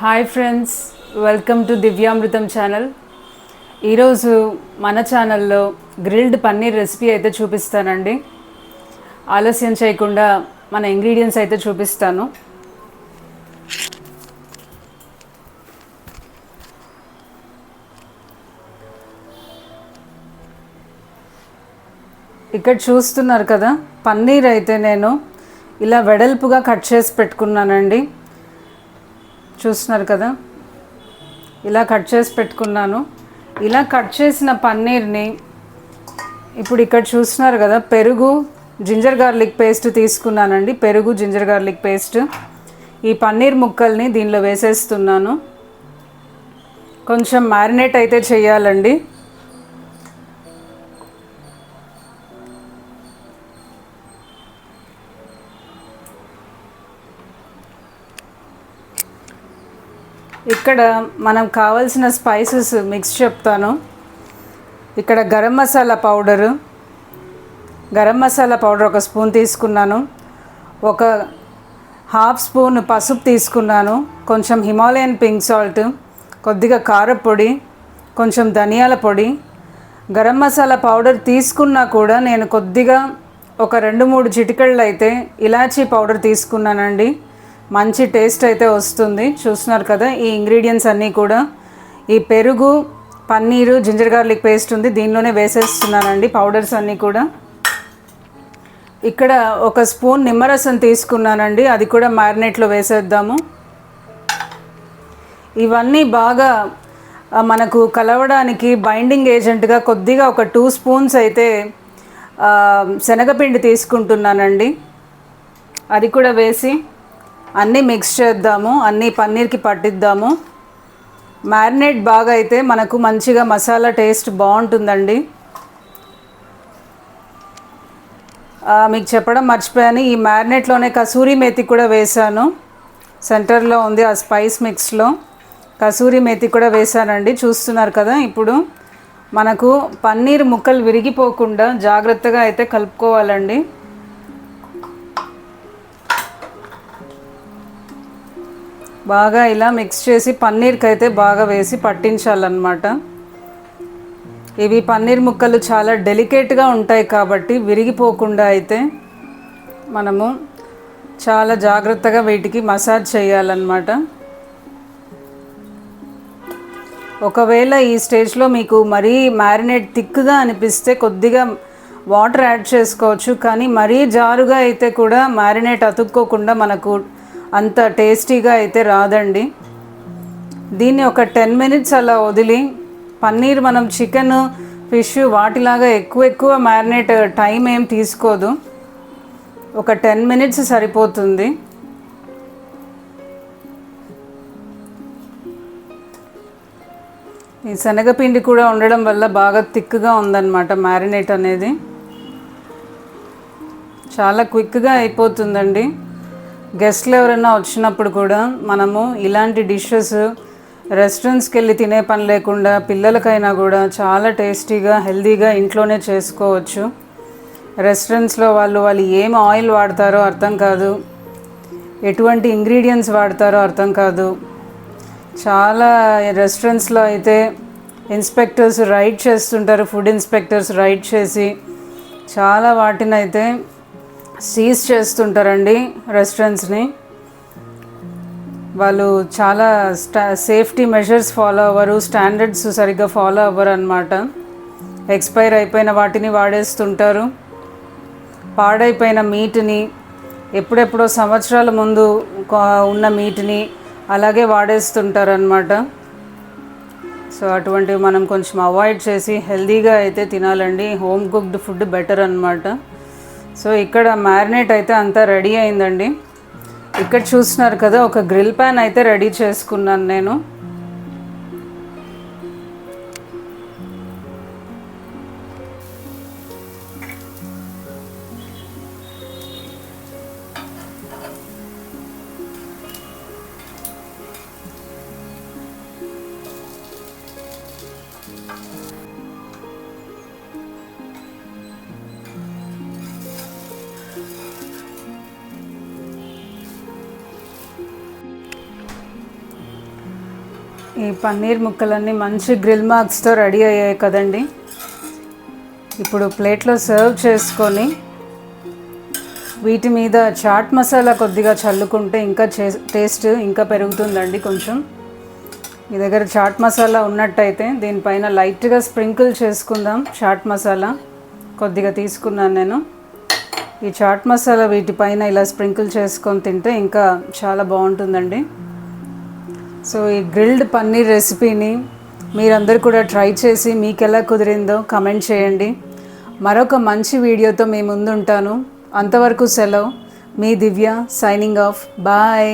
Hi friends, welcome to Divyamrutham channel. ఈరోజు మన ఛానల్లో గ్రిల్డ్ పన్నీర్ రెసిపీ అయితే చూపిస్తానండి. ఆలస్యం చేయకుండా మన ఇంగ్రీడియంట్స్ అయితే చూపిస్తాను. ఇక్కడ చూస్తున్నారు కదా, పన్నీర్ అయితే నేను ఇలా వెడల్పుగా కట్ చేసి పెట్టుకున్నానండి. చూస్తున్నారు కదా, ఇలా కట్ చేసి పెట్టుకున్నాను. ఇలా కట్ చేసిన పన్నీర్ని ఇప్పుడు ఇక్కడ చూస్తున్నారు కదా, పెరుగు జింజర్ గార్లిక్ పేస్ట్ తీసుకున్నానండి. పెరుగు జింజర్ గార్లిక్ పేస్ట్ ఈ పన్నీర్ ముక్కల్ని దీనిలో వేసేస్తున్నాను. కొంచెం మ్యారినేట్ అయితే చేయాలండి. ఇక్కడ మనం కావాల్సిన స్పైసెస్ మిక్స్ చెప్తాను. ఇక్కడ గరం మసాలా పౌడర్ ఒక స్పూన్ తీసుకున్నాను. ఒక హాఫ్ స్పూన్ పసుపు తీసుకున్నాను. కొంచెం హిమాలయన్ పింక్ సాల్ట్, కొద్దిగా కారపొడి, కొంచెం ధనియాల పొడి. గరం మసాలా పౌడర్ తీసుకున్నా కూడా నేను కొద్దిగా ఒక 2-3 చిటికెళ్ళు అయితే ఇలాచీ పౌడర్ తీసుకున్నానండి. మంచి టేస్ట్ అయితే వస్తుంది. చూస్తున్నారు కదా, ఈ ఇంగ్రీడియంట్స్ అన్నీ కూడా ఈ పెరుగు, పన్నీరు, జింజర్ గార్లిక్ పేస్ట్ ఉంది, దీనిలోనే వేసేస్తున్నానండి పౌడర్స్ అన్నీ కూడా. ఇక్కడ ఒక స్పూన్ నిమ్మరసం తీసుకున్నానండి, అది కూడా మ్యారినేట్లో వేసేద్దాము. ఇవన్నీ బాగా మనకు కలవడానికి బైండింగ్ ఏజెంట్గా కొద్దిగా ఒక 2 స్పూన్స్ అయితే శనగపిండి తీసుకుంటున్నానండి. అది కూడా వేసి అన్నీ మిక్స్ చేద్దాము, అన్నీ పన్నీర్కి పట్టిద్దాము. మ్యారినేట్ బాగా అయితే మనకు మంచిగా మసాలా టేస్ట్ బాగుంటుందండి. మీకు చెప్పడం మర్చిపోయాను, ఈ మ్యారినేట్లోనే కసూరి మేతి కూడా వేసాను. సెంటర్లో ఉంది ఆ స్పైస్ మిక్స్లో కసూరి మేతి కూడా వేసానండి. చూస్తున్నారు కదా, ఇప్పుడు మనకు పన్నీర్ ముక్కలు విరిగిపోకుండా జాగ్రత్తగా అయితే కలుపుకోవాలండి. బాగా ఇలా మిక్స్ చేసి పన్నీర్కి అయితే బాగా వేసి పట్టించాలన్నమాట. ఇవి పన్నీర్ ముక్కలు చాలా డెలికేట్గా ఉంటాయి కాబట్టి విరిగిపోకుండా అయితే మనము చాలా జాగ్రత్తగా వీటికి మసాజ్ చేయాలన్నమాట. ఒకవేళ ఈ స్టేజ్లో మీకు మరీ మ్యారినేట్ థిక్గా అనిపిస్తే కొద్దిగా వాటర్ యాడ్ చేసుకోవచ్చు. కానీ మరీ జారుగా అయితే కూడా మ్యారినేట్ అతుక్కోకుండా మనకు అంత టేస్టీగా అయితే రాదండి. దీన్ని ఒక 10 మినిట్స్ అలా వదిలి, పన్నీర్ మనం చికెన్, ఫిష్ వాటిలాగా ఎక్కువ మ్యారినేట్ టైం ఏం తీసుకోదు, ఒక 10 మినిట్స్ సరిపోతుంది. ఈ శనగపిండి కూడా ఉండడం వల్ల బాగా థిక్గా ఉందన్నమాట మ్యారినేట్ అనేది. చాలా క్విక్గా అయిపోతుందండి. గెస్ట్లు ఎవరైనా వచ్చినప్పుడు కూడా మనము ఇలాంటి డిషెస్ రెస్టారెంట్స్కి వెళ్ళి తినే పని లేకుండా పిల్లలకైనా కూడా చాలా టేస్టీగా, హెల్తీగా ఇంట్లోనే చేసుకోవచ్చు. రెస్టారెంట్స్లో వాళ్ళు ఏం ఆయిల్ వాడతారో అర్థం కాదు, ఎటువంటి ఇంగ్రీడియంట్స్ వాడతారో అర్థం కాదు. చాలా రెస్టారెంట్స్లో అయితే ఇన్స్పెక్టర్స్ రైడ్ చేస్తుంటారు, ఫుడ్ ఇన్స్పెక్టర్స్ రైడ్ చేసి చాలా వాటిని అయితే సీజ్ చేస్తుంటారండి రెస్టారెంట్స్ని. వాళ్ళు చాలా సేఫ్టీ మెజర్స్ ఫాలో అవ్వరు, స్టాండర్డ్స్ సరిగ్గా ఫాలో అవ్వరు అన్నమాట. ఎక్స్పైర్ అయిపోయిన వాటిని వాడేస్తుంటారు. పాడైపోయిన మీట్ని, ఎప్పుడెప్పుడో సంవత్సరాల ముందు ఉన్న మీట్ని అలాగే వాడేస్తుంటారు అన్నమాట. సో అటువంటివి మనం కొంచెం అవాయిడ్ చేసి హెల్తీగా అయితే తినాలండి. హోమ్ కుక్డ్ ఫుడ్ బెటర్ అన్నమాట. సో ఇక్కడ మ్యారినేట్ అయితే అంతా రెడీ అయిందండి. ఇక్కడ చూస్తున్నారు కదా, ఒక గ్రిల్ ప్యాన్ అయితే రెడీ చేసుకున్నాను నేను. ఈ పన్నీర్ ముక్కలన్నీ మంచి గ్రిల్ మార్క్స్తో రెడీ అయ్యాయి కదండి. ఇప్పుడు ప్లేట్లో సర్వ్ చేసుకొని వీటి మీద చాట్ మసాలా కొద్దిగా చల్లుకుంటే ఇంకా టేస్ట్ ఇంకా పెరుగుతుందండి. కొంచెం మీ దగ్గర చాట్ మసాలా ఉన్నట్టయితే దీనిపైన లైట్గా స్ప్రింకిల్ చేసుకుందాం. చాట్ మసాలా కొద్దిగా తీసుకున్నాను నేను. ఈ చాట్ మసాలా వీటిపైన ఇలా స్ప్రింకిల్ చేసుకొని తింటే ఇంకా చాలా బాగుంటుందండి. సో ఈ గ్రిల్డ్ పన్నీర్ రెసిపీని మీరందరూ కూడా ట్రై చేసి మీకు ఎలా కుదిరిందో కమెంట్ చేయండి. మరొక మంచి వీడియోతో మీ ముందు ఉంటాను. అంతవరకు సెలవు. మీ దివ్య సైనింగ్ ఆఫ్. బాయ్.